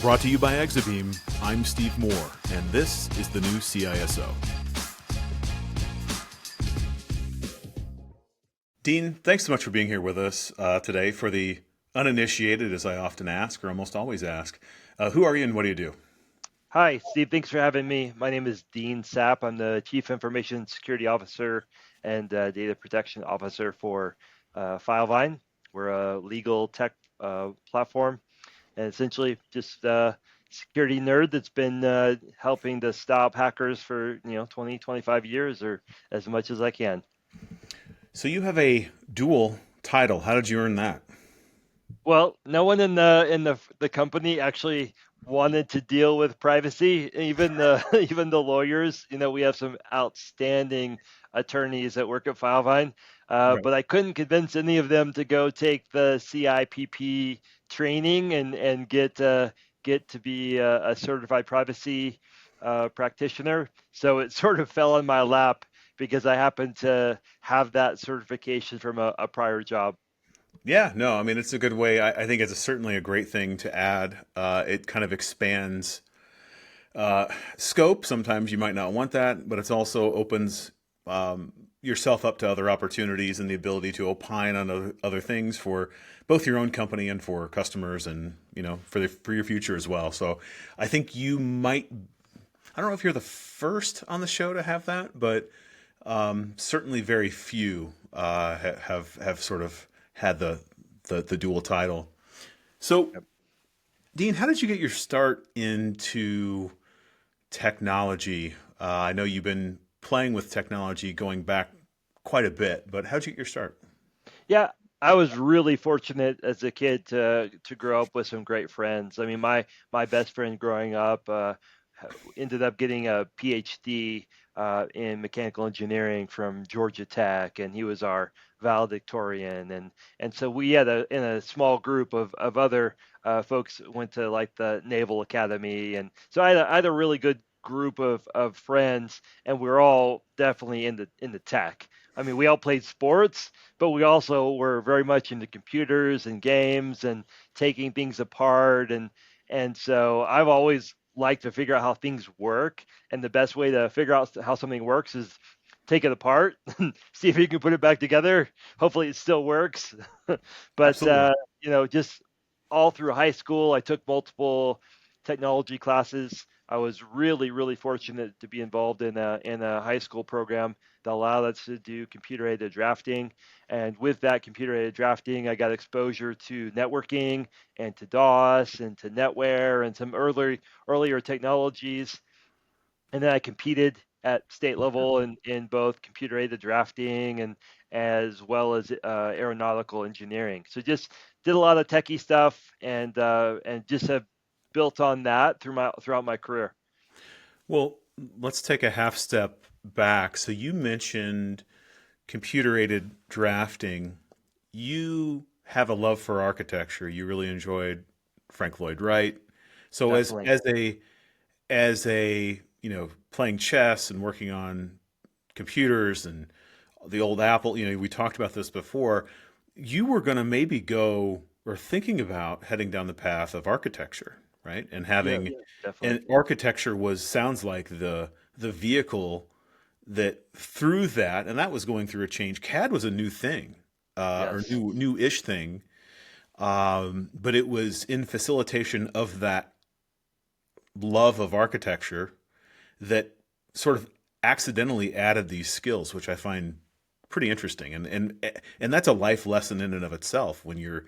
Brought to you by Exabeam, I'm Steve Moore, and this is the new CISO. Dean, thanks so much for being here with us today. For the uninitiated, as I often ask, or almost always ask, who are you and what do you do? Hi, Steve. Thanks for having me. My name is Dean Sapp. I'm the Chief Information Security Officer and Data Protection Officer for Filevine. We're a legal tech platform, and essentially just a security nerd that's been helping to stop hackers for 20, 25 years, or as much as I can. So you have a dual title. How did you earn that? Well, no one in the company actually wanted to deal with privacy. Even the even the lawyers. We have some outstanding attorneys that work at Filevine, Right. but I couldn't convince any of them to go take the CIPP training and get to be a certified privacy practitioner. So it sort of fell in my lap because I happened to have that certification from a prior job. Yeah, no, I mean, it's a good way. I think it's certainly a great thing to add. It kind of expands scope. Sometimes you might not want that, but it's also opens yourself up to other opportunities and the ability to opine on other things for both your own company and for customers, and for your future as well. So I think you might. I don't know if you're the first on the show to have that, but certainly very few have sort of had the dual title. So, Dean, how did you get your start into technology? I know you've been playing with technology going back quite a bit, but how'd you get your start? Yeah, I was really fortunate as a kid to grow up with some great friends. I mean, my best friend growing up ended up getting a PhD in mechanical engineering from Georgia Tech, and he was our valedictorian. And so we had in a small group of other folks went to like the Naval Academy, and so I had a really good group of friends, and we are all definitely in the tech. I mean, we all played sports, but we also were very much into computers and games and taking things apart. And so I've always liked to figure out how things work, and the best way to figure out how something works is take it apart, see if you can put it back together. Hopefully it still works. But Absolutely. just all through high school I took multiple technology classes. I was really fortunate to be involved in a high school program that allowed us to do computer aided drafting. And with that computer aided drafting, I got exposure to networking and to DOS and to NetWare and some earlier technologies. And then I competed at state level in both computer aided drafting and as well as aeronautical engineering. So just did a lot of techie stuff and just have built on that throughout my career. Well, let's take a half step back. So you mentioned computer aided drafting. You have a love for architecture. You really enjoyed Frank Lloyd Wright. So Definitely. as a playing chess and working on computers and the old Apple, we talked about this before. You were going to maybe go or thinking about heading down the path of architecture, right? And Yeah, having definitely. and architecture was sounds like the vehicle that through that, and that was going through a change. CAD was a new thing, or Yes. new-ish thing, but it was in facilitation of that love of architecture that sort of accidentally added these skills, which I find pretty interesting. And that's a life lesson in and of itself when you're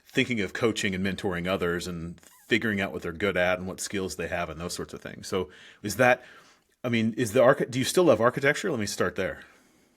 thinking of coaching and mentoring others and figuring out what they're good at and what skills they have and those sorts of things. So is that I mean, do you still love architecture? Let me start there.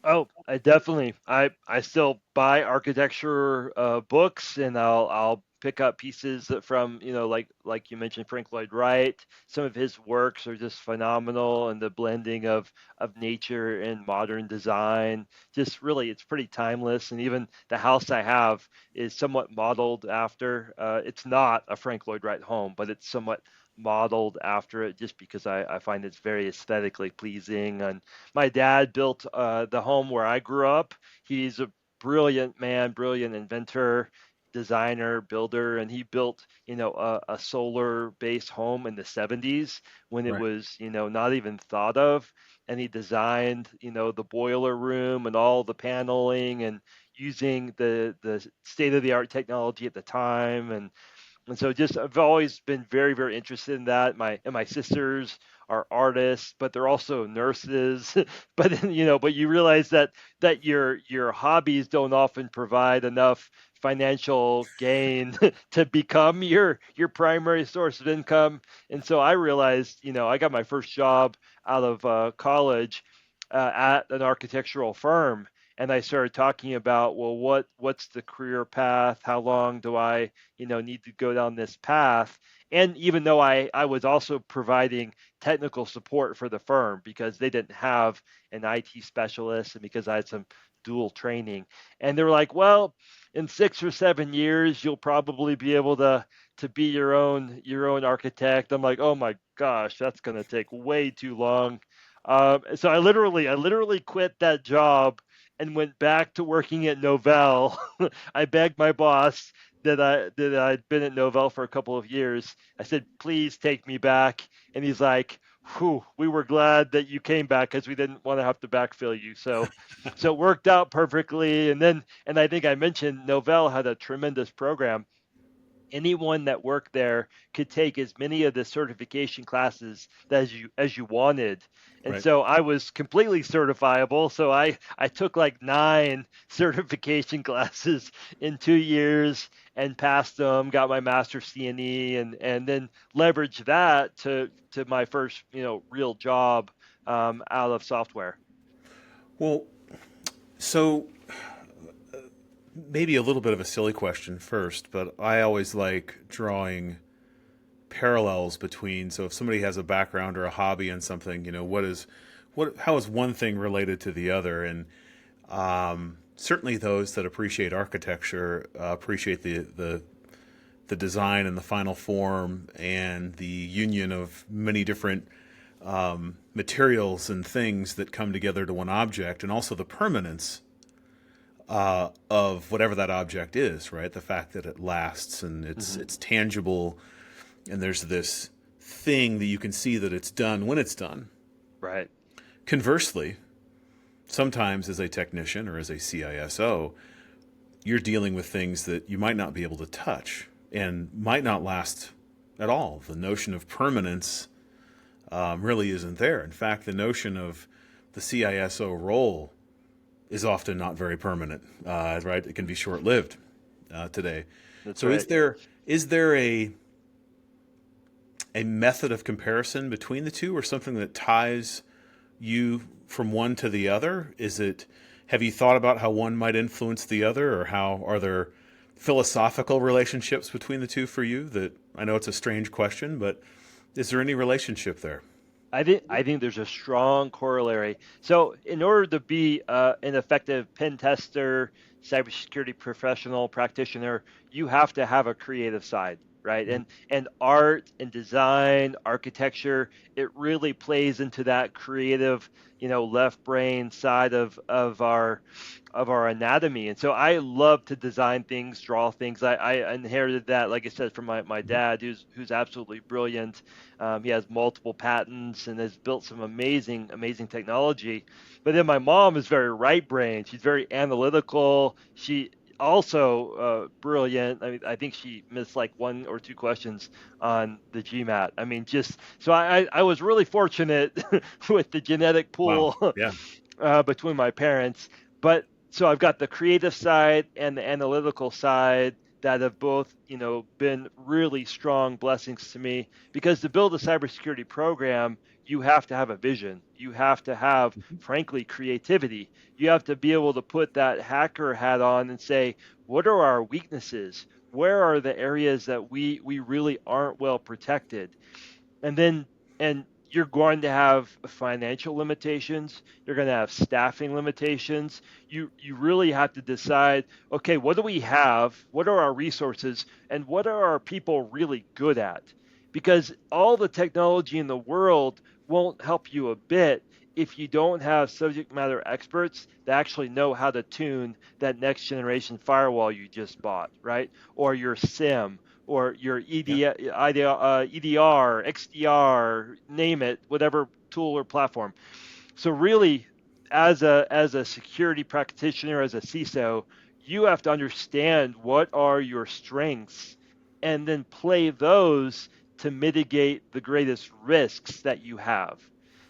Oh, I still buy architecture books, and I'll pick up pieces from like you mentioned Frank Lloyd Wright. Some of his works are just phenomenal, and the blending of nature and modern design, just really it's pretty timeless. And even the house I have is somewhat modeled after. It's not a Frank Lloyd Wright home, but it's somewhat modeled after it, just because I find it's very aesthetically pleasing. And my dad built the home where I grew up. He's a brilliant man, brilliant inventor. designer, builder, and he built, a solar-based home in the 70s when it Right. was, not even thought of. And he designed, the boiler room and all the paneling and using the state-of-the-art technology at the time. And so just I've always been very, very interested in that. My sisters are artists, but they're also nurses. But then, but you realize that your hobbies don't often provide enough financial gain to become your primary source of income. And so I realized, I got my first job out of college at an architectural firm, and I started talking about, well, what's the career path? How long do I need to go down this path? And even though I was also providing technical support for the firm because they didn't have an IT specialist, and because I had some dual training, and they were like, well, in 6 or 7 years you'll probably be able to be your own architect. I'm like, oh my gosh, that's going to take way too long. So I literally quit that job and went back to working at Novell. I begged my boss that I'd been at Novell for a couple of years. I said, please take me back. And he's like, whew, we were glad that you came back because we didn't want to have to backfill you. So it worked out perfectly. And I think I mentioned Novell had a tremendous program. Anyone that worked there could take as many of the certification classes as you wanted. And Right. so I was completely certifiable. So I took like 9 certification classes in 2 years and passed them, got my master's CNE, and then leveraged that to my first, real job out of software. Well, so maybe a little bit of a silly question first, but I always like drawing parallels between. So if somebody has a background or a hobby in something, how is one thing related to the other? And certainly those that appreciate architecture appreciate the design and the final form and the union of many different materials and things that come together to one object, and also the permanence of whatever that object is, right? The fact that it lasts and it's Hmm. it's tangible, and there's this thing that you can see that it's done when it's done. Right. Conversely, sometimes as a technician or as a CISO, you're dealing with things that you might not be able to touch and might not last at all. The notion of permanence really isn't there. In fact, the notion of the CISO role is often not very permanent, right? It can be short lived today. That's So, is right. there is there a method of comparison between the two, or something that ties you from one to the other? Have you thought about how one might influence the other, or how are there philosophical relationships between the two for you? That I know it's a strange question, but is there any relationship there? I think there's a strong corollary. So, in order to be an effective pen tester, cybersecurity professional, practitioner, you have to have a creative side, right? And art and design, architecture, it really plays into that creative, left brain side of our anatomy. And so I love to design things, draw things. I inherited that, like I said, from my dad, who's absolutely brilliant. He has multiple patents and has built some amazing, amazing technology. But then my mom is very right brained. She's very analytical. She also brilliant. I mean, I think she missed like 1 or 2 questions on the GMAT. I mean, just so I was really fortunate with the genetic Wow. pool Yeah. between my parents. But so I've got the creative side and the analytical side that have both, been really strong blessings to me, because to build a cybersecurity program, you have to have a vision. You have to have, frankly, creativity. You have to be able to put that hacker hat on and say, what are our weaknesses? Where are the areas that we really aren't well protected? And then and you're going to have financial limitations, you're going to have staffing limitations. You really have to decide, okay, what do we have, what are our resources, and what are our people really good at? Because all the technology in the world won't help you a bit if you don't have subject matter experts that actually know how to tune that next generation firewall you just bought, right? Or your SIM, or your Yeah. EDR, XDR, name it, whatever tool or platform. So really, as a security practitioner, as a CISO, you have to understand what are your strengths and then play those to mitigate the greatest risks that you have.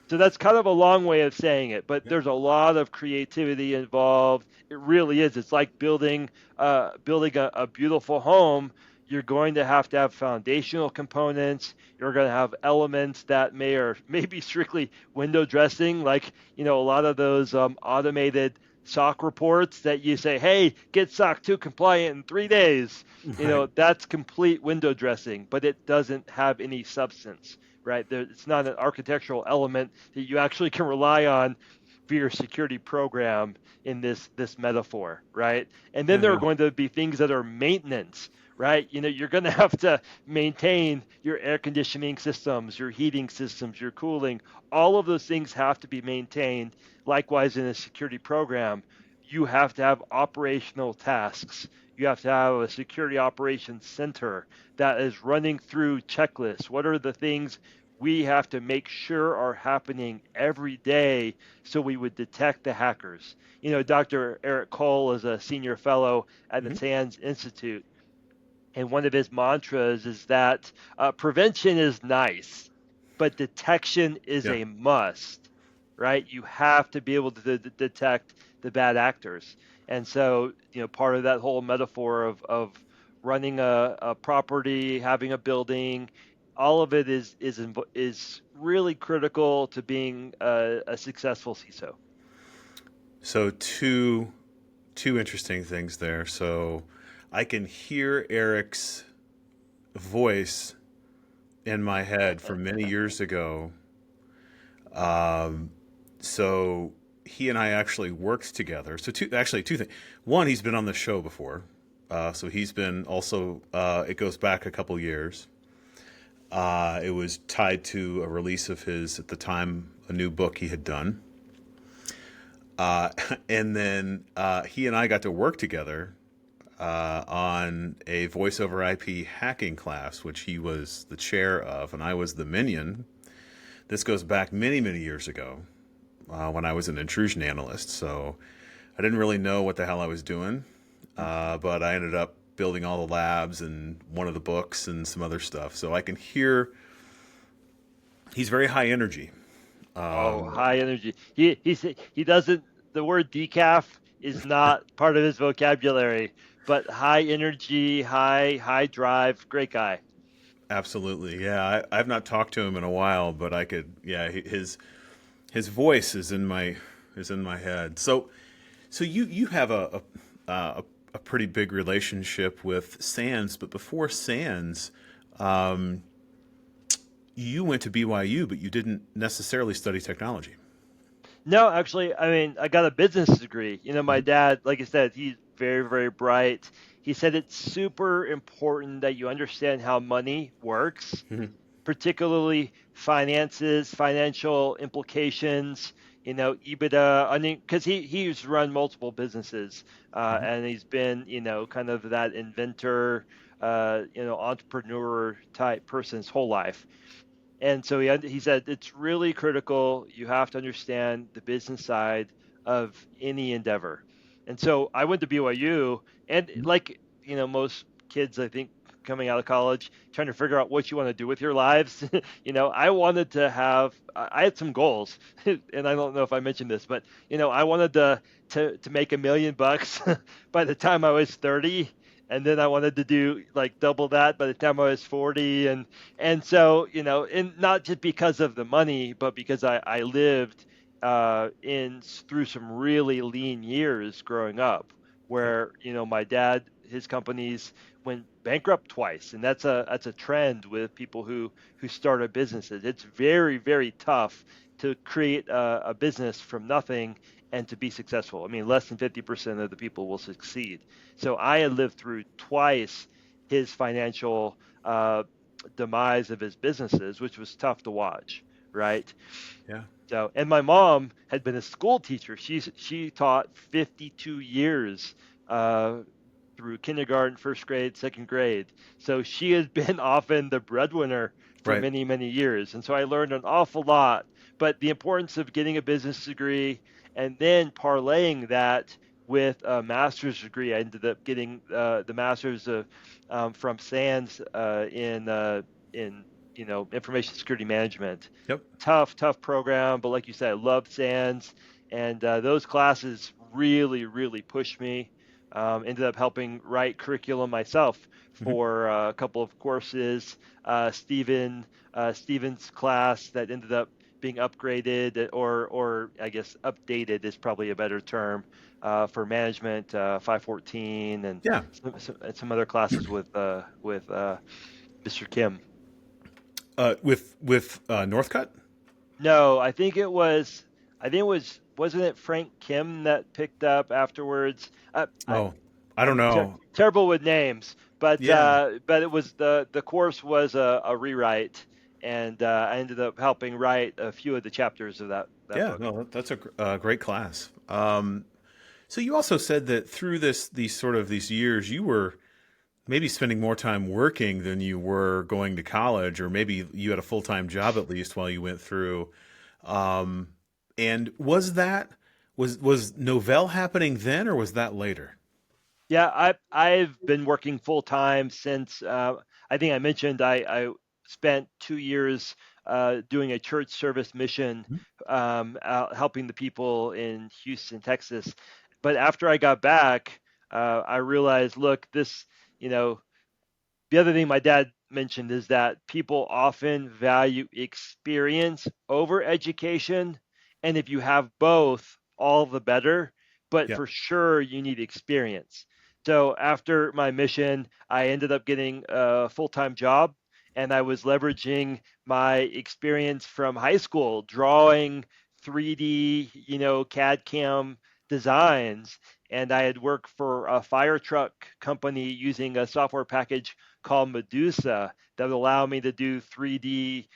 So that's kind of a long way of saying it, but Yeah. there's a lot of creativity involved. It really is. It's like building a beautiful home. You're going to have foundational components. You're going to have elements that may be strictly window dressing, like a lot of those automated SOC reports that you say, hey, get SOC 2 compliant in 3 days. Right. That's complete window dressing, but it doesn't have any substance, right? It's not an architectural element that you actually can rely on for your security program in this metaphor, right? And then Yeah. there are Yeah. going to be things that are maintenance, right? You're going to have to maintain your air conditioning systems, your heating systems, your cooling. All of those things have to be maintained. Likewise, in a security program, you have to have operational tasks. You have to have a security operations center that is running through checklists. What are the things we have to make sure are happening every day so we would detect the hackers? Dr. Eric Cole is a senior fellow at the Hmm. SANS Institute, and one of his mantras is that prevention is nice, but detection is Yeah. a must, right? You have to be able to detect the bad actors. And so, part of that whole metaphor of running a property, having a building, all of it is really critical to being a successful CISO. So two interesting things there. So I can hear Eric's voice in my head from many years ago. Um, so he and I actually worked together. So two things. One, he's been on the show before. So he's been also. It goes back a couple years. It was tied to a release of his at the time a new book he had done. Uh, and then he and I got to work together on a voice over IP hacking class, which he was the chair of, and I was the minion. This goes back many, many years ago when I was an intrusion analyst. So I didn't really know what the hell I was doing, but I ended up building all the labs and one of the books and some other stuff. So I can hear he's very high energy. Oh, high energy. He doesn't. The word decaf is not part of his vocabulary, but high energy, high drive. Great guy. Absolutely, yeah. I've not talked to him in a while, but I could. Yeah, his voice is in my head. So you have a pretty big relationship with Sands, but before Sands, um, you went to BYU, but you didn't necessarily study technology. No, actually, I mean, I got a business degree. My Hmm. dad, like I said, he's very, very bright. He said it's super important that you understand how money works, Hmm. particularly finances, financial implications, EBITDA. I mean, because he's run multiple businesses, Hmm. and he's been, kind of that inventor, entrepreneur type person his whole life. And so he said it's really critical. You have to understand the business side of any endeavor. And so I went to BYU, and like most kids, I think coming out of college, trying to figure out what you want to do with your lives. I wanted to have. I had some goals, and I don't know if I mentioned this, but I wanted to make $1 million by the time I was 30. And then I wanted to do like double that by the time I was 40, and so, and not just because of the money, but because I lived in through some really lean years growing up, Yep. where my dad, his companies went bankrupt twice, and that's a trend with people who started businesses. It's very, very tough to create a business from nothing and to be successful. I mean, less than 50% of the people will succeed. So I had lived through twice his financial demise of his businesses, which was tough to watch, right? Yeah. So, and my mom had been a school teacher. She taught 52 years uh, through kindergarten, first grade, second grade. So she has been often the breadwinner for Right. many, many years. And so I learned an awful lot. But the importance of getting a business degree and then parlaying that with a master's degree, I ended up getting the master's from SANS in information security management. Yep. Tough program, but like you said, I loved SANS, and those classes really, really pushed me. Ended up helping write curriculum myself Hmm. for a couple of courses. Steven's class that ended up being upgraded, or I guess updated is probably a better term, for management 514, and Yeah. some other classes with Mr. Kim. With Northcutt. No, wasn't it Frank Kim that picked up afterwards? Oh, I don't I'm know. terrible with names, Yeah. but it was the course was a rewrite, and I ended up helping write a few of the chapters of that Yeah. book. No, that's a great class. So you also said that through these years, you were maybe spending more time working than you were going to college, or maybe you had a full-time job at least while you went through. Um, and was Novell happening then, or was that later? Yeah, I've been working full time since I think I mentioned I spent 2 years doing a church service mission, Mhm. helping the people in Houston, Texas. But after I got back, I realized, look, you know, the other thing my dad mentioned is that people often value experience over education. And if you have both, all the better. But Yeah. for sure, you need experience. So after my mission, I ended up getting a full time job, and I was leveraging my experience from high school, drawing 3D, CAD CAM designs. And I had worked for a fire truck company using a software package called Medusa that would allow me to do 3D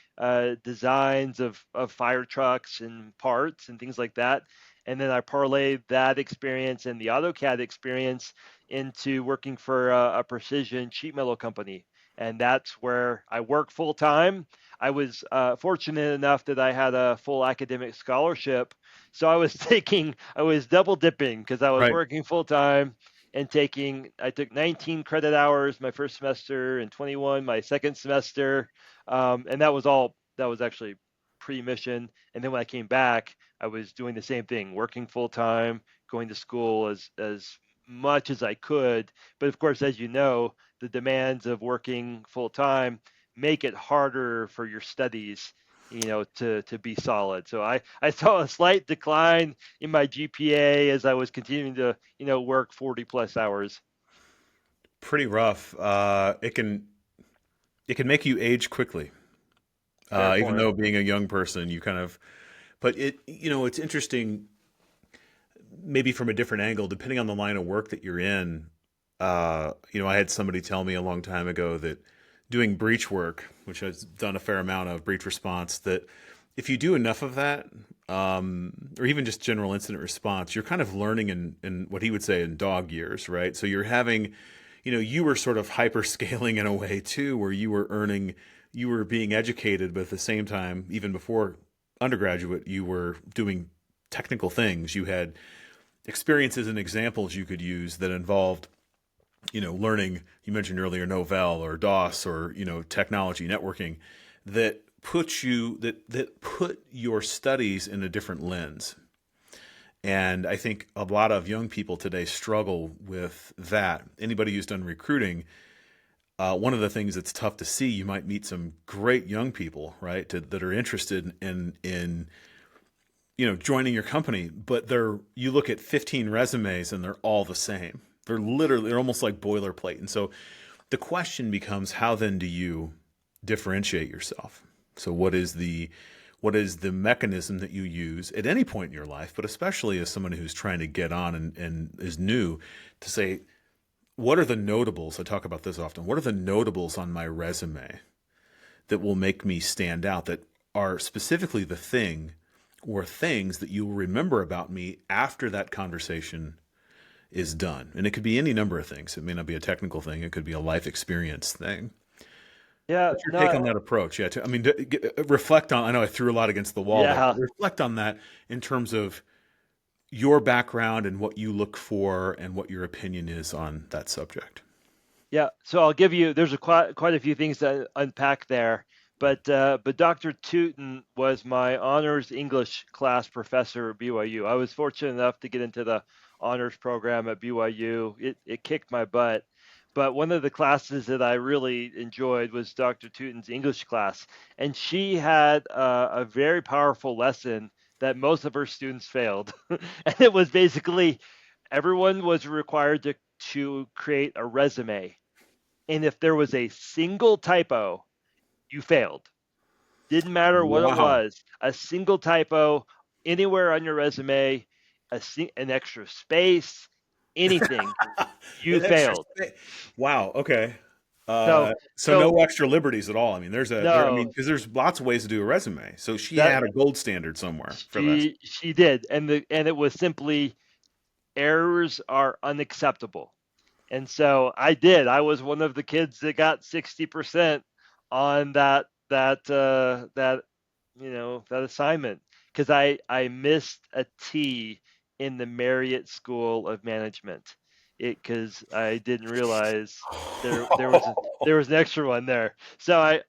designs of fire trucks and parts and things like that. And then I parlayed that experience and the AutoCAD experience into working for a precision sheet metal company. And that's where I work full time. I was fortunate enough that I had a full academic scholarship. So I was double dipping because I was Right. working full time and I took 19 credit hours my first semester and 21 my second semester. And that was actually pre-mission. And then when I came back, I was doing the same thing, working full time, going to school as much as I could. But of course, as you know, the demands of working full time make it harder for your studies, to be solid. So I saw a slight decline in my GPA as I was continuing to, work 40 plus hours. Pretty rough. It can make you age quickly. Fair Even point. though being a young person, but it's interesting, maybe from a different angle, depending on the line of work that you're in. I had somebody tell me a long time ago that doing breach work, which I've done a fair amount of breach response, that if you do enough of that, or even just general incident response, you're kind of learning in what he would say in dog years, right? So you're having, you were sort of hyper scaling in a way too, where you were being educated, but at the same time, even before undergraduate, you were doing technical things. You had experiences and examples you could use that involved, learning. You mentioned earlier Novell or DOS or technology networking that put your studies in a different lens. And I think a lot of young people today struggle with that. Anybody who's done recruiting, one of the things that's tough to see, you might meet some great young people, right, that are interested in joining your company, but you look at 15 resumes and they're all the same. They're almost like boilerplate. And so the question becomes, how then do you differentiate yourself? So what is the mechanism that you use at any point in your life, but especially as someone who's trying to get on and is new, to say, what are the notables? I talk about this often. What are the notables on my resume that will make me stand out, that are specifically the thing or things that you'll remember about me after that conversation is done. And it could be any number of things. It may not be a technical thing, it could be a life experience thing. Yeah, What's your take no, on that approach? Yeah, I mean, reflect on. I know I threw a lot against the wall there, but yeah, reflect on that in terms of your background and what you look for and what your opinion is on that subject. yeah. So I'll give you. There's quite a few things to unpack there, but Dr. Tootin was my honors English class professor at BYU. I was fortunate enough to get into the honors program at BYU. It kicked my butt, but one of the classes that I really enjoyed was Dr. Tootin's English class, and she had a very powerful lesson that most of her students failed, and it was basically everyone was required to create a resume, and if there was a single typo, you failed. Didn't matter what it Wow. was, a single typo anywhere on your resume, an extra space, anything, you An extra failed. space. Wow. Okay. So, So so no extra liberties at all. I mean, I mean, no, because there's lots of ways to do a resume. So she that had a gold standard somewhere for this. she did, and it was simply errors are unacceptable. And so I did. I was one of the kids that got 60% on that that assignment because I missed a T in the Marriott School of Management. It because I didn't realize there was an extra one there. So I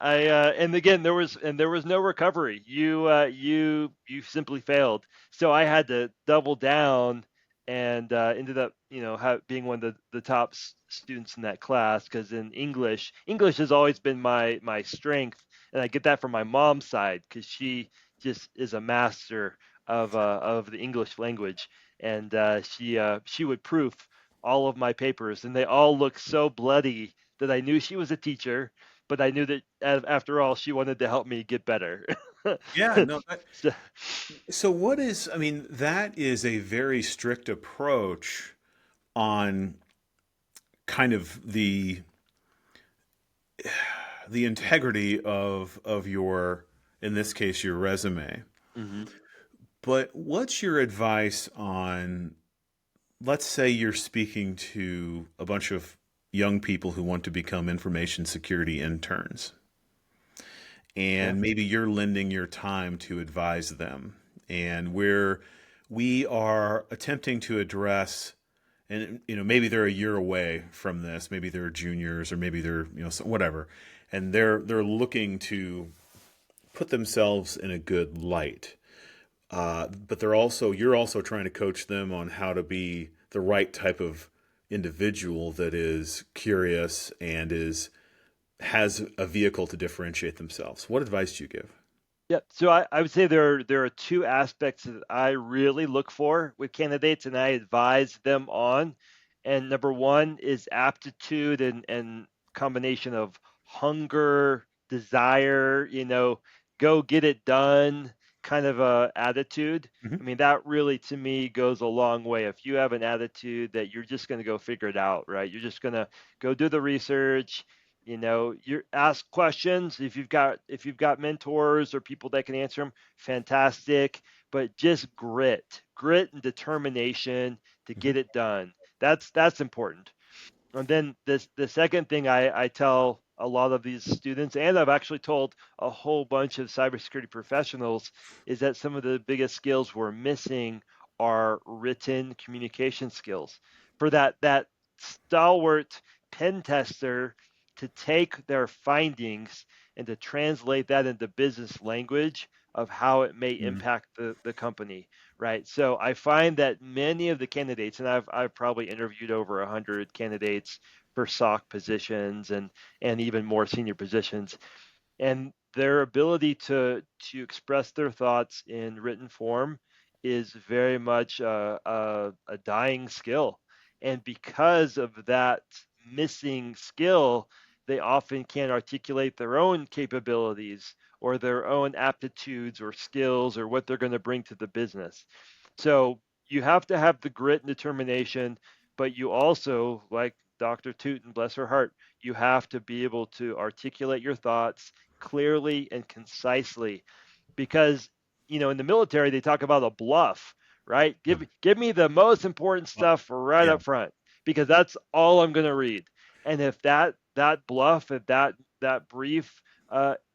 and again there was no recovery. You simply failed. So I had to double down and ended up being one of the top students in that class because in English has always been my strength, and I get that from my mom's side because she just is a master of the English language, and she would proof all of my papers, and they all look so bloody that I knew she was a teacher, but I knew that after all she wanted to help me get better. Yeah. No. So, So what is? I mean, that is a very strict approach on kind of the integrity of your, in this case, your resume. mhm. But what's your advice on, let's say you're speaking to a bunch of young people who want to become information security interns, Yeah. and maybe you're lending your time to advise them, and we are attempting to address, and maybe they're a year away from this, maybe they're juniors, or maybe they're whatever, and they're looking to put themselves in a good light. But you're also trying to coach them on how to be the right type of individual that is curious and is has a vehicle to differentiate themselves. What advice do you give? Yeah, so I would say there are two aspects that I really look for with candidates and I advise them on. And number one is aptitude and combination of hunger, desire, go get it done kind of a attitude. I Hmm. mean, that really to me goes a long way. If you have an attitude that you're just going to go figure it out, right? You're just going to go do the research, you ask questions if you've got mentors or people that can answer them, fantastic, but just grit and determination to Hmm. get it done. That's important. And then the second thing I tell a lot of these students, and I've actually told a whole bunch of cybersecurity professionals, is that some of the biggest skills we're missing are written communication skills. For that stalwart pen tester to take their findings and to translate that into business language of how it may impact the company, right? So I find that many of the candidates, and I've probably interviewed over 100 candidates for SOC positions and even more senior positions, and their ability to express their thoughts in written form is very much a dying skill. And because of that missing skill, they often can't articulate their own capabilities or their own aptitudes or skills or what they're going to bring to the business. So you have to have the grit and determination, but you also, like Dr. Tootin, bless her heart, you have to be able to articulate your thoughts clearly and concisely. because in the military they talk about a BLUF, right? Yeah. Give me the most important Uh, stuff right yeah. up front, because that's all I'm going to read. And if that BLUF, if that brief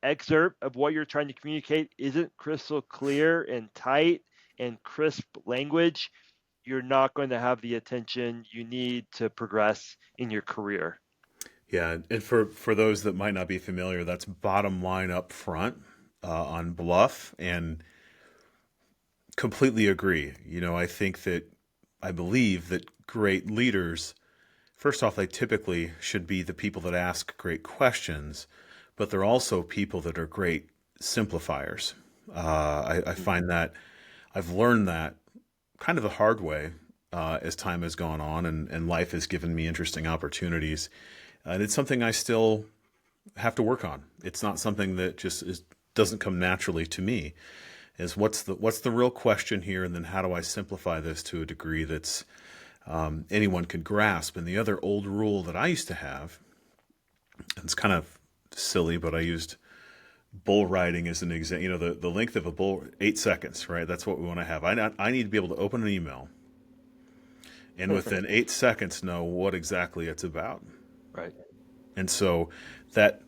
excerpt of what you're trying to communicate isn't crystal clear and tight and crisp language, you're not going to have the attention you need to progress in your career. Yeah, and for those that might not be familiar, that's bottom line up front on BLUF, and completely agree. I believe that great leaders, first off, they typically should be the people that ask great questions, but they're also people that are great simplifiers. I find that I've learned that kind of the hard way as time has gone on, and life has given me interesting opportunities. And it's something I still have to work on. It's not something that doesn't come naturally to me. Is what's the real question here, and then how do I simplify this to a degree that's anyone could grasp? And the other old rule that I used to have, and it's kind of silly, but I used bull riding as an example. The length of a bull, 8 seconds, right? That's what we want to have. I need to be able to open an email and within 8 seconds know what exactly it's about. Right. And so that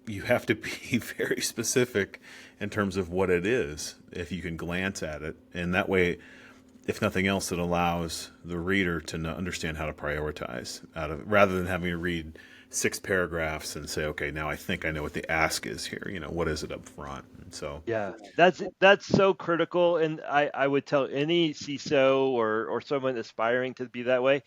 you have to be very specific in terms of what it is if you can glance at it. And that way, if nothing else, it allows the reader to understand how to prioritize rather than having to read 6 paragraphs and say, okay, now I think I know what the ask is here. What is it up front? And so, Yeah, that's so critical, and I would tell any CISO or someone aspiring to be that way,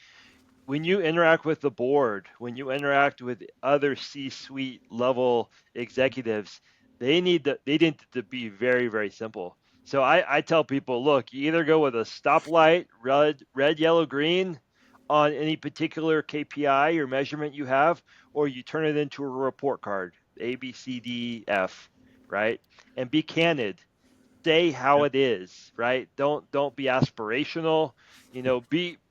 when you interact with the board, when you interact with other C-suite level executives, they need to be very, very simple. So I tell people, look, you either go with a stoplight, red, yellow, green on any particular KPI or measurement you have, or you turn it into a report card, A, B, C, D, F, right? And be candid, say how yeah, it is, right? Don't be aspirational.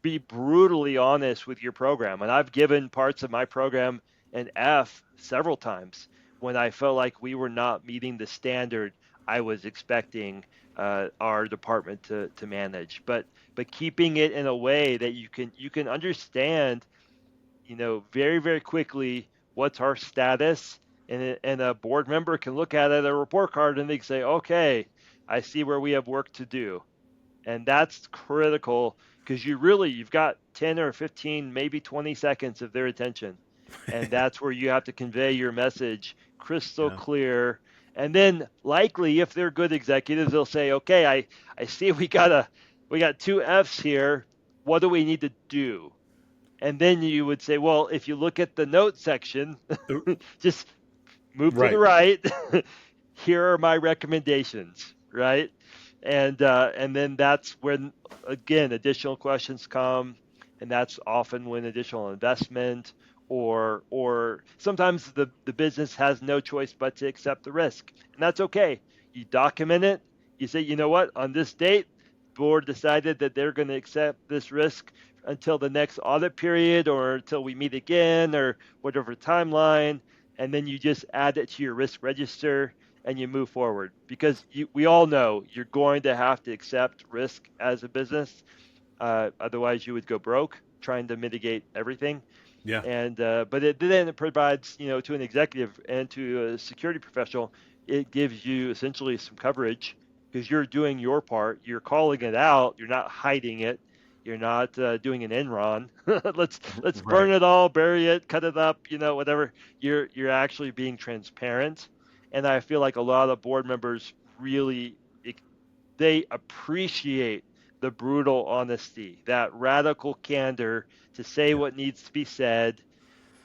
Be brutally honest with your program. And I've given parts of my program an F several times when I felt like we were not meeting the standard I was expecting our department to manage. But keeping it in a way that you can understand, very, very quickly what's our status, and a board member can look at it, a report card, and they can say, okay, I see where we have work to do. And that's critical, because you've got 10 or 15, maybe 20 seconds of their attention. And that's where you have to convey your message crystal yeah, clear. And then likely, if they're good executives, they'll say, okay, I see we got two F's here. What do we need to do? And then you would say, well, if you look at the note section, just move to the right, right. Here are my recommendations, right? And then that's when, again, additional questions come, and that's often when additional investment, or sometimes the business has no choice but to accept the risk, and that's okay. You document it. You say, you know what, on this date, board decided that they're going to accept this risk until the next audit period, or until we meet again, or whatever timeline, and then you just add it to your risk register and you move forward, because we all know you're going to have to accept risk as a business. Otherwise, you would go broke trying to mitigate everything. yeah, And then it provides, to an executive and to a security professional, it gives you essentially some coverage, because you're doing your part. You're calling it out. You're not hiding it. You're not doing an Enron. Let's burn right, it all, bury it, cut it up, whatever. You're actually being transparent, and I feel like a lot of board members really, they appreciate the brutal honesty, that radical candor to say yeah, what needs to be said,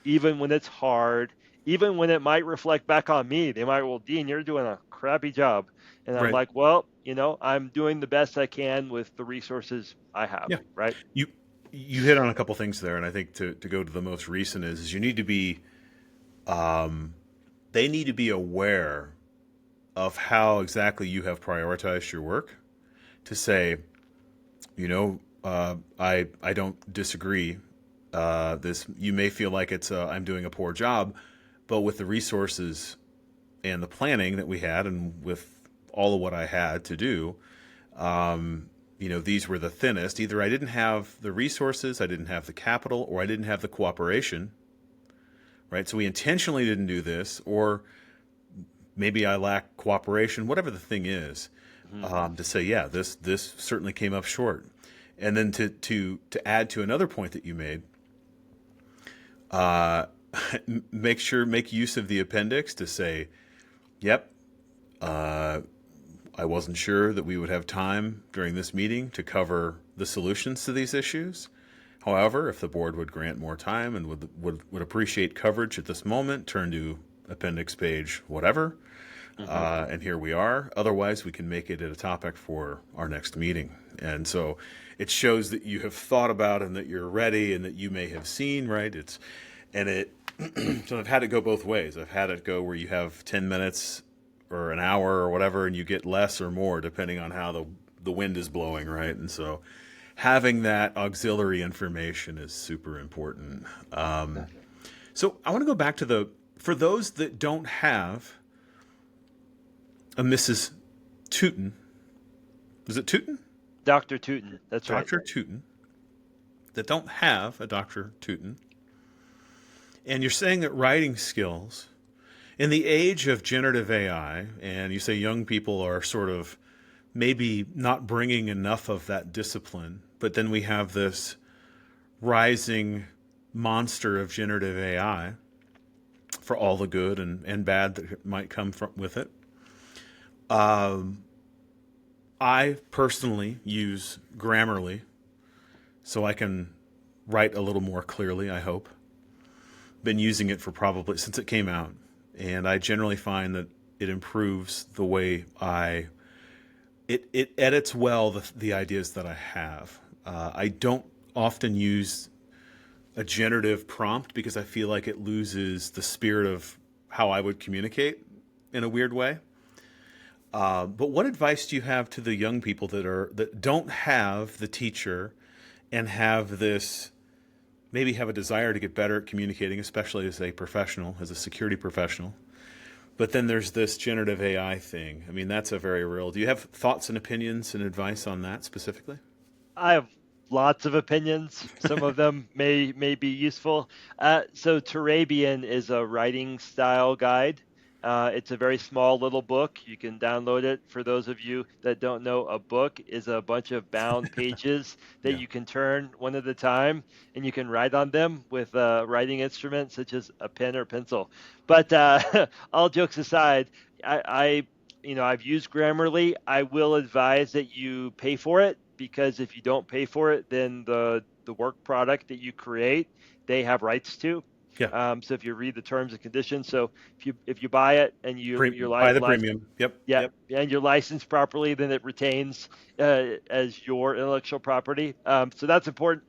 even when it's hard, even when it might reflect back on me. They might, well, Dean, you're doing a crappy job. And I'm right, like, well, I'm doing the best I can with the resources I have, yeah. right? You you hit on a couple things there, and I think to go to the most recent is you need to be they need to be aware of how exactly you have prioritized your work to say, I don't disagree. This you may feel like it's I'm doing a poor job, but with the resources and the planning that we had, and with all of what I had to do. These were the thinnest. Either I didn't have the resources, I didn't have the capital, or I didn't have the cooperation, right? So we intentionally didn't do this, or maybe I lack cooperation, whatever the thing is, Mhm. to say, yeah, this certainly came up short. And then to add to another point that you made, uh, make use of the appendix to say, yep, uh, I wasn't sure that we would have time during this meeting to cover the solutions to these issues. However, if the board would grant more time and would appreciate coverage at this moment, turn to appendix page whatever, Mhm. and here we are. Otherwise, we can make it a topic for our next meeting. And so it shows that you have thought about and that you're ready and that you may have seen, right? So I've had it go both ways. I've had it go where you have 10 minutes or an hour or whatever, and you get less or more depending on how the wind is blowing, right? And so having that auxiliary information is super important. So I want to go back to for those that don't have a Mrs. Tootin, is it Tootin? Dr. Tootin, that's right. Dr. Tootin, that don't have a Dr. Tootin, and you're saying that writing skills, in the age of generative AI, and you say young people are sort of maybe not bringing enough of that discipline, but then we have this rising monster of generative AI for all the good and bad that might come with it. I personally use Grammarly so I can write a little more clearly, I hope. Been using it for probably since it came out, and I generally find that it improves the way it edits well the ideas that I have. I don't often use a generative prompt because I feel like it loses the spirit of how I would communicate in a weird way. But what advice do you have to the young people that don't have the teacher and have this maybe have a desire to get better at communicating, especially as a professional, as a security professional? But then there's this generative AI thing. I mean, that's a very real. Do you have thoughts and opinions and advice on that specifically? I have lots of opinions. Some of them may be useful. So Turabian is a writing style guide. It's a very small little book. You can download it. For those of you that don't know, a book is a bunch of bound pages that Yeah. you can turn one at a time, and you can write on them with a writing instrument such as a pen or pencil. But all jokes aside, I've used Grammarly. I will advise that you pay for it, because if you don't pay for it, then the work product that you create, they have rights to. Yeah. So if you read the terms and conditions, so if you buy it and you're Buy the premium. Yep. yeah, Yep. and you're licensed properly, then it retains as your intellectual property. So that's important.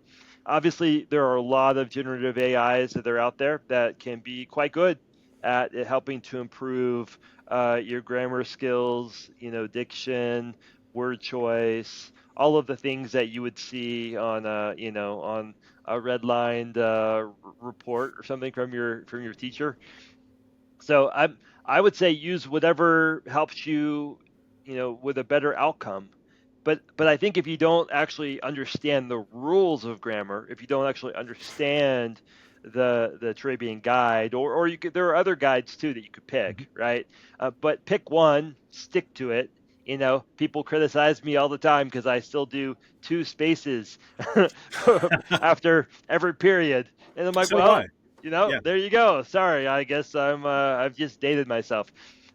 Obviously, there are a lot of generative AIs that are out there that can be quite good at helping to improve your grammar skills, diction, word choice, all of the things that you would see on on a redlined report or something from your teacher. So I would say use whatever helps you, with a better outcome. But I think if you don't actually understand the rules of grammar, if you don't actually understand the Turabian guide, or there are other guides too that you could Mhm. pick, right? But pick one, stick to it. People criticize me all the time because I still do two spaces after every period, and I'm like, So do I. well, Yeah. there you go. Sorry, I guess I've just dated myself.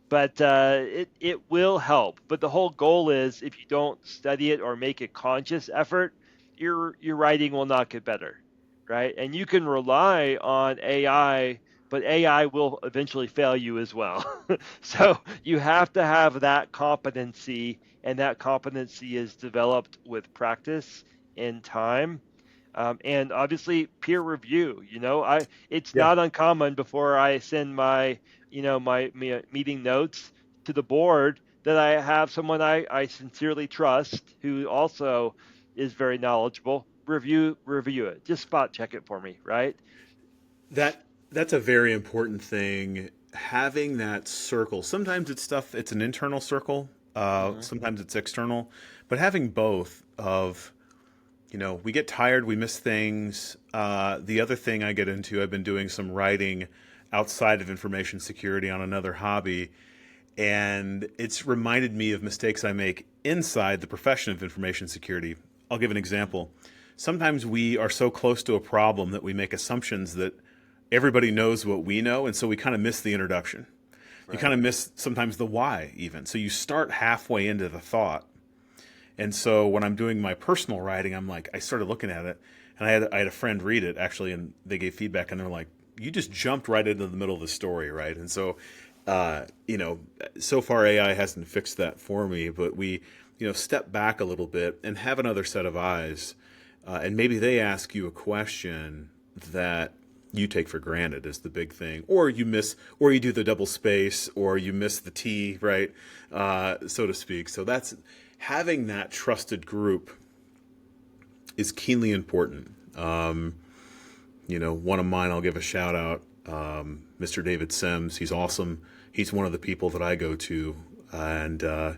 But it will help. But the whole goal is, if you don't study it or make a conscious effort, your writing will not get better, right? And you can rely on AI, but AI will eventually fail you as well. So you have to have that competency, and that competency is developed with practice and time. And obviously peer review. It's Yeah. not uncommon before I send my meeting notes to the board that I have someone I sincerely trust, who also is very knowledgeable, review it, just spot check it for me, right? That's a very important thing. Having that circle. Sometimes it's stuff. It's an internal circle. Hmm. Sometimes it's external, but having both of, we get tired, we miss things. The other thing I get into, I've been doing some writing outside of information security on another hobby, and it's reminded me of mistakes I make inside the profession of information security. I'll give an example. Sometimes we are so close to a problem that we make assumptions that everybody knows what we know, and so we kind of miss the introduction. You kind Right. of miss sometimes the why, even. So you start halfway into the thought. And so when I'm doing my personal writing, I'm like, I started looking at it, and I had a friend read it actually, and they gave feedback, and they're like, you just jumped right into the middle of the story, right? And so, so far AI hasn't fixed that for me, but we, step back a little bit and have another set of eyes, and maybe they ask you a question that you take for granted is the big thing, or you miss, or you do the double space, or you miss the T, right, so to speak. So that's having that trusted group is keenly important. One of mine, I'll give a shout out, Mr. David Sims. He's awesome. He's one of the people that I go to, and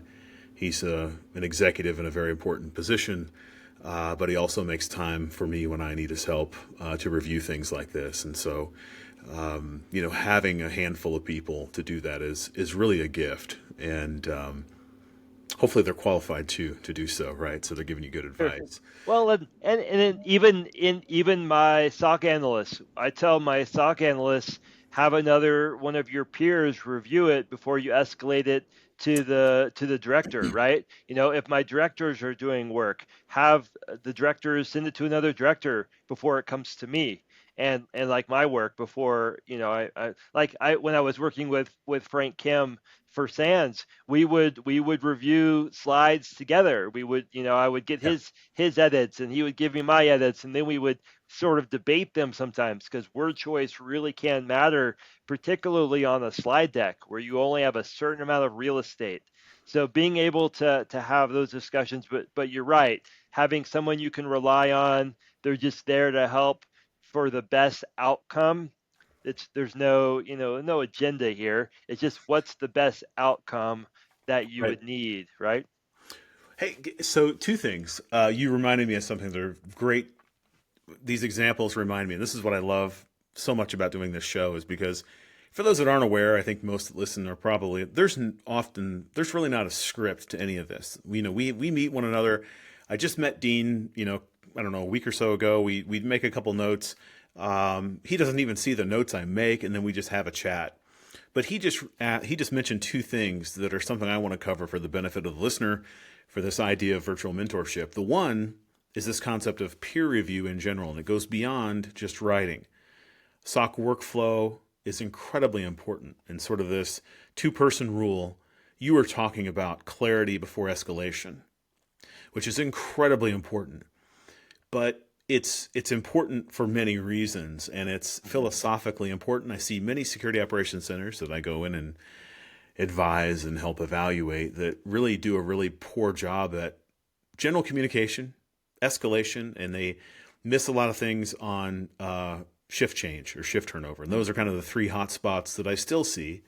he's an executive in a very important position. But he also makes time for me when I need his help to review things like this. And so, having a handful of people to do that is really a gift. And hopefully they're qualified to do so, right? So they're giving you good Sure. advice. Well, and then even my SOC analysts, I tell my SOC analysts, have another one of your peers review it before you escalate it to the director, right? If my directors are doing work, have the directors send it to another director before it comes to me. And like my work before, I when I was working with Frank Kim for Sands, we would review slides together. I would get Yeah. his edits and he would give me my edits, and then we would sort of debate them sometimes, because word choice really can matter, particularly on a slide deck where you only have a certain amount of real estate. So being able to have those discussions, but you're right, having someone you can rely on, they're just there to help for the best outcome. There's no agenda here. It's just what's the best outcome that you Right. would need, right? Hey, so two things. You reminded me of something that are great. These examples remind me, and this is what I love so much about doing this show, is because for those that aren't aware, I think most that listen are probably there's really not a script to any of this. We meet one another. I just met Dean, I don't know, a week or so ago. We'd make a couple notes. He doesn't even see the notes I make, and then we just have a chat. But he just mentioned two things that are something I want to cover for the benefit of the listener for this idea of virtual mentorship. The one is this concept of peer review in general, and it goes beyond just writing. SOC workflow is incredibly important, and sort of this two-person rule. You were talking about clarity before escalation, which is incredibly important. But it's important for many reasons, and it's Mm-hmm. philosophically important. I see many security operations centers that I go in and advise and help evaluate that really do a really poor job at general communication, escalation, and they miss a lot of things on shift change or shift turnover. And those are kind of the three hot spots that I still see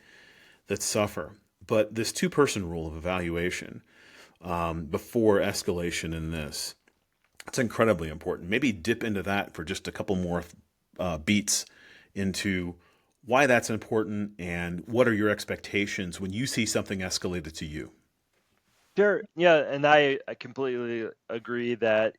that suffer. But this two-person rule of evaluation before escalation in this, it's incredibly important. Maybe dip into that for just a couple more beats into why that's important and what are your expectations when you see something escalated to you. Sure. Yeah, and I completely agree that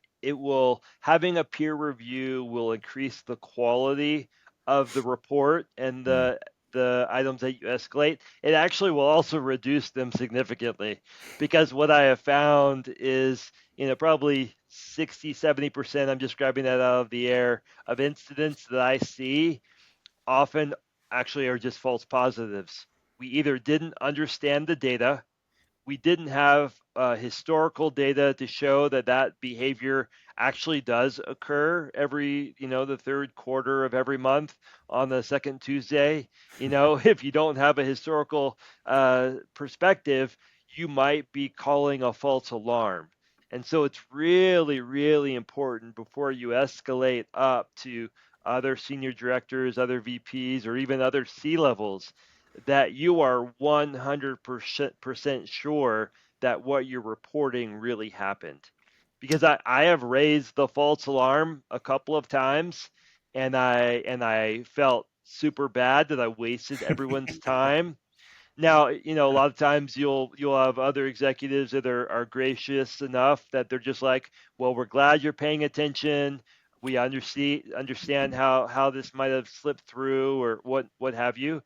having a peer review will increase the quality of the report and Mm. the items that you escalate. It actually will also reduce them significantly, because what I have found is, probably 60, 70%, I'm just grabbing that out of the air, of incidents that I see often actually are just false positives. We either didn't understand the data, we didn't have historical data to show that that behavior actually does occur every, the third quarter of every month on the second Tuesday. If you don't have a historical perspective, you might be calling a false alarm. And so it's really, really important before you escalate up to other senior directors, other VPs, or even other C levels, that you are 100% sure that what you're reporting really happened. Because I have raised the false alarm a couple of times, and I felt super bad that I wasted everyone's time. Now, a lot of times you'll have other executives that are gracious enough that they're just like, well, we're glad you're paying attention. We understand how this might have slipped through, or what have you.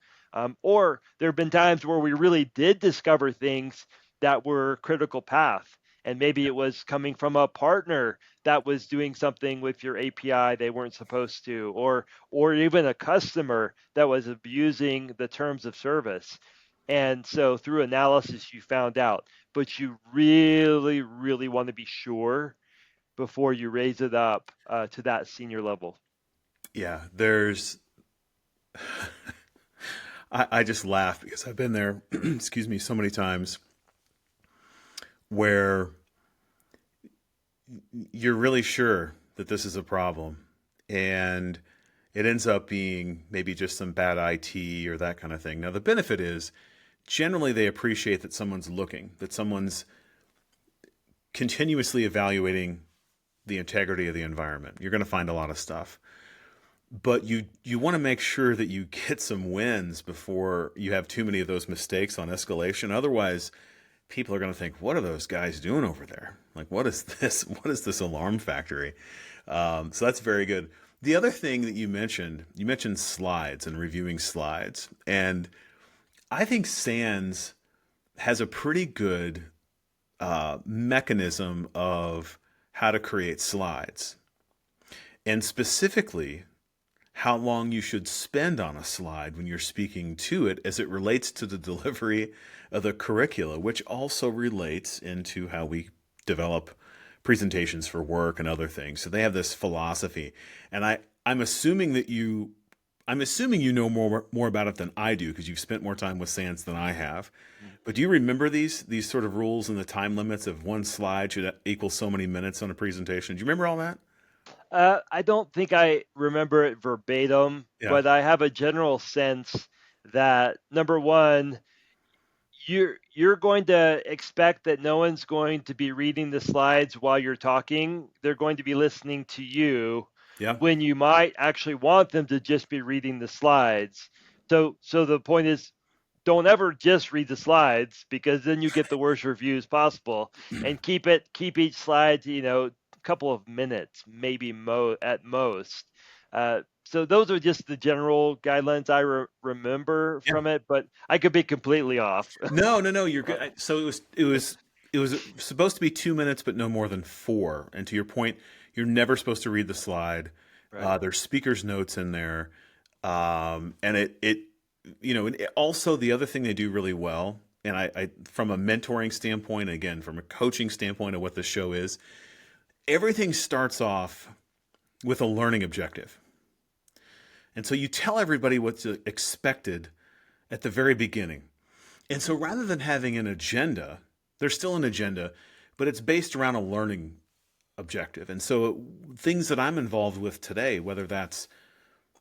Or there have been times where we really did discover things that were critical path. And maybe it was coming from a partner that was doing something with your API they weren't supposed to, or even a customer that was abusing the terms of service. And so through analysis, you found out, but you really, really want to be sure before you raise it up to that senior level. Yeah, there's. I just laugh because I've been there, excuse me, so many times where you're really sure that this is a problem, and it ends up being maybe just some bad IT or that kind of thing. Now, the benefit is generally they appreciate that someone's looking, that someone's continuously evaluating the integrity of the environment. You're going to find a lot of stuff. But you want to make sure that you get some wins before you have too many of those mistakes on escalation. Otherwise, people are going to think, what are those guys doing over there? Like, what is this? What is this alarm factory? So that's very good. The other thing that you mentioned slides and reviewing slides. And I think SANS has a pretty good mechanism of how to create slides. And specifically, how long you should spend on a slide when you're speaking to it as it relates to the delivery of the curricula, which also relates into how we develop presentations for work and other things. So they have this philosophy, and I'm assuming that I'm assuming you know more about it than I do because you've spent more time with SANS than I have. But do you remember these sort of rules and the time limits of one slide should equal so many minutes on a presentation? Do you remember all that? I don't think I remember it verbatim, Yeah. but I have a general sense that number one, you're going to expect that no one's going to be reading the slides while you're talking. They're going to be listening to you Yeah. when you might actually want them to just be reading the slides. So the point is, don't ever just read the slides, because then you get the worst reviews possible. And keep each slide, a couple of minutes, maybe at most. So those are just the general guidelines I remember Yeah. from it, but I could be completely off. No, no, no. You're good. So it was supposed to be 2 minutes, but no more than four. And to your point, you're never supposed to read the slide. Right. There's speaker's notes in there, and also the other thing they do really well, and I from a mentoring standpoint, again from a coaching standpoint of what the show is, everything starts off with a learning objective, and so you tell everybody what's expected at the very beginning. And so rather than having an agenda, there's still an agenda, but it's based around a learning objective. And so things that I'm involved with today, whether that's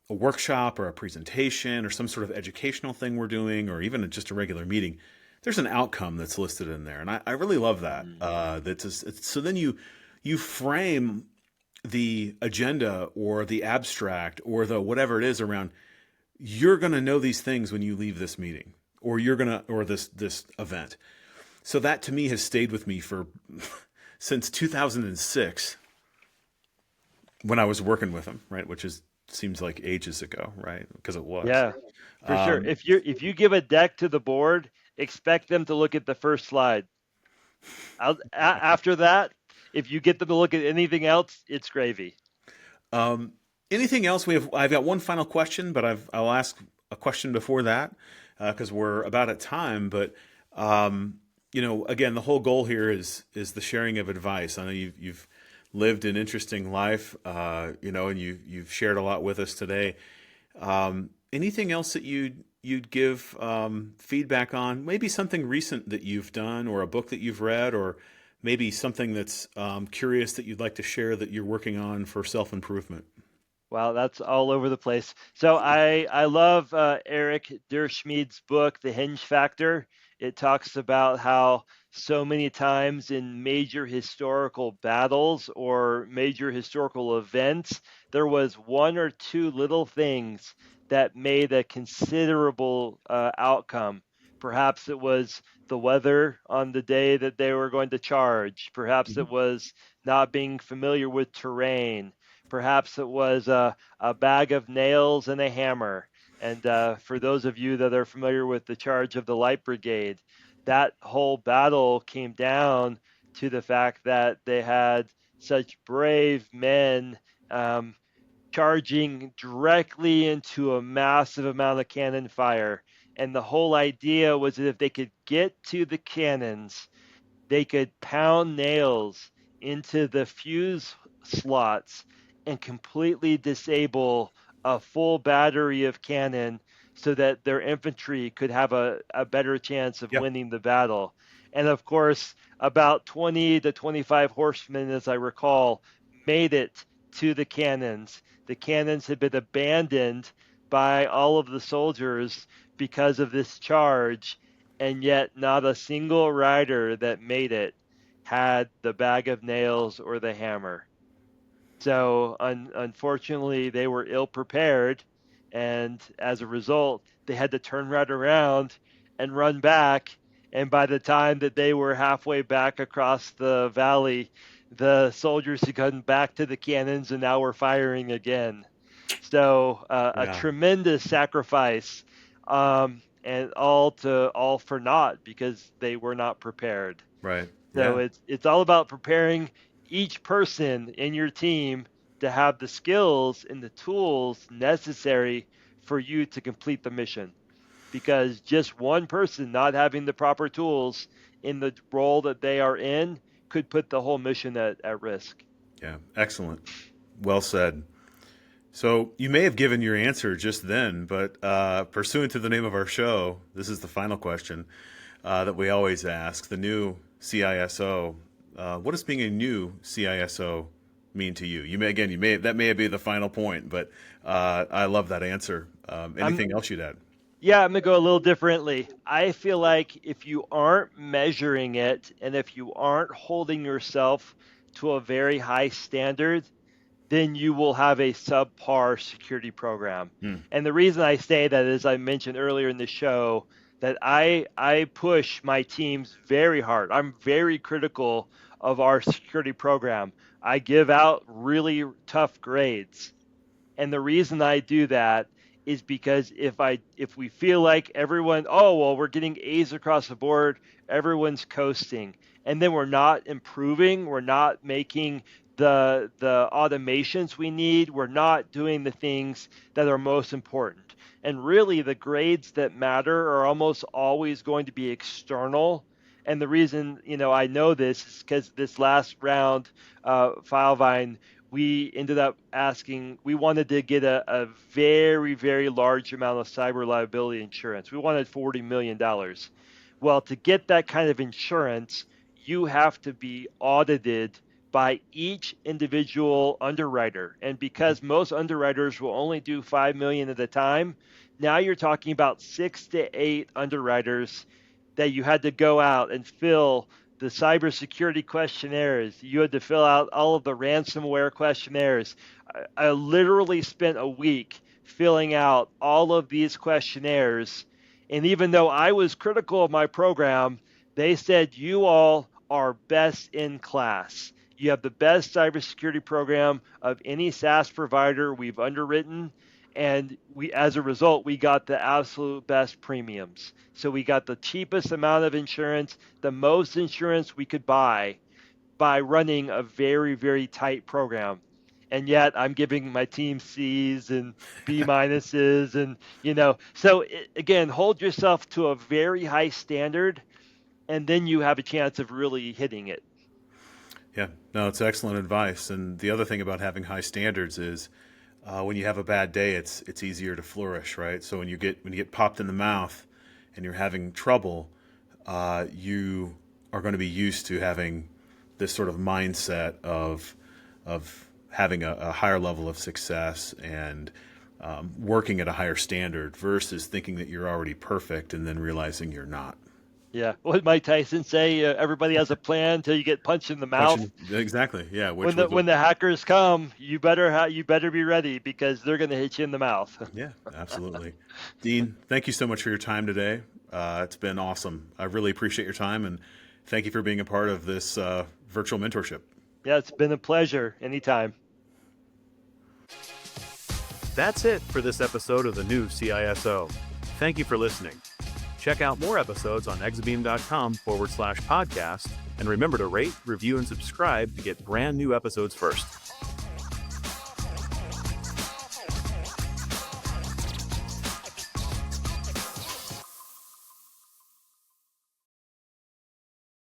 a workshop or a presentation or some sort of educational thing we're doing, or even just a regular meeting, there's an outcome that's listed in there. And I really love that. Mm. So then you frame the agenda or the abstract or the whatever it is around, you're going to know these things when you leave this meeting, or this event. So that to me has stayed with me for since 2006 when I was working with him, right? Which seems like ages ago, right? Because it was. Yeah, for sure. Um, If you give a deck to the board, expect them to look at the first slide. After that, if you get them to look at anything else, it's gravy. um, Anything else? I've got one final question, but I'll ask a question before that because we're about at time. But again, the whole goal here is the sharing of advice. I know you've lived an interesting life, and you've shared a lot with us today. Anything else that you'd give feedback on? Maybe something recent that you've done, or a book that you've read, or maybe something that's curious that you'd like to share that you're working on for self-improvement. Wow, that's all over the place. So I love Eric Derschmid's book, The Hinge Factor. it talks about how so many times in major historical battles or major historical events, there was one or two little things that made a considerable outcome. Perhaps it was the weather on the day that they were going to charge. Perhaps Mhm. it was not being familiar with terrain. Perhaps it was a bag of nails and a hammer. And for those of you that are familiar with the charge of the Light Brigade, that whole battle came down to the fact that they had such brave men um, charging directly into a massive amount of cannon fire. And the whole idea was that if they could get to the cannons, they could pound nails into the fuse slots and completely disable a full battery of cannon so that their infantry could have a better chance of Yeah. winning the battle. And of course, about 20 to 25 horsemen, as I recall, made it to the cannons. The cannons had been abandoned by all of the soldiers because of this charge, and yet not a single rider that made it had the bag of nails or the hammer. So unfortunately, they were ill prepared, and as a result, they had to turn right around and run back. And by the time that they were halfway back across the valley, the soldiers had gotten back to the cannons and now were firing again. So a Yeah. tremendous sacrifice, and all for naught because they were not prepared. Right. So Yeah. it's all about preparing each person in your team to have the skills and the tools necessary for you to complete the mission. Because just one person not having the proper tools in the role that they are in could put the whole mission at risk. Yeah. Excellent. Well said. So you may have given your answer just then, but pursuant to the name of our show, this is the final question that we always ask: the new CISO. What does being a new CISO mean to you? You may that may be the final point, but I love that answer. I'm Anything else you'd add? Yeah, I'm gonna go a little differently. I feel like if you aren't measuring it and if you aren't holding yourself to a very high standard, then you will have a subpar security program. Hmm. And the reason I say that is I mentioned earlier in the show that I push my teams very hard. I'm very critical of our security program. I give out really tough grades. And the reason I do that is because if we feel like everyone, oh well, we're getting A's across the board, everyone's coasting, and then we're not improving, we're not making the automations we need, we're not doing the things that are most important. And really the grades that matter are almost always going to be external. And the reason, I know this is because this last round, Filevine, we ended up asking, we wanted to get a very, very large amount of cyber liability insurance. We wanted $40 million. Well, to get that kind of insurance, you have to be audited by each individual underwriter. And because most underwriters will only do 5 million at a time, now you're talking about 6 to 8 underwriters that you had to go out and fill the cybersecurity questionnaires. You had to fill out all of the ransomware questionnaires. I literally spent a week filling out all of these questionnaires. And even though I was critical of my program, they said, you all are best in class. You have the best cybersecurity program of any SaaS provider we've underwritten. And as a result, we got the absolute best premiums. So we got the cheapest amount of insurance, the most insurance we could buy by running a very, very tight program. And yet I'm giving my team C's and B minuses. And, so again, hold yourself to a very high standard, and then you have a chance of really hitting it. Yeah, no, it's excellent advice. And the other thing about having high standards is when you have a bad day, it's easier to flourish, right? So when you get popped in the mouth and you're having trouble, you are going to be used to having this sort of mindset of having a higher level of success and working at a higher standard versus thinking that you're already perfect and then realizing you're not. Yeah. What did Mike Tyson say? Everybody has a plan until you get punched in the mouth. Punching, exactly. Yeah. Which When was, the hackers come, you better be ready because they're going to hit you in the mouth. yeah, absolutely. Dean, thank you so much for your time today. It's been awesome. I really appreciate your time, and thank you for being a part of this virtual mentorship. Yeah, it's been a pleasure. Anytime. That's it for this episode of the new CISO. Thank you for listening. Check out more episodes on exabeam.com/podcast, and remember to rate, review, and subscribe to get brand new episodes first.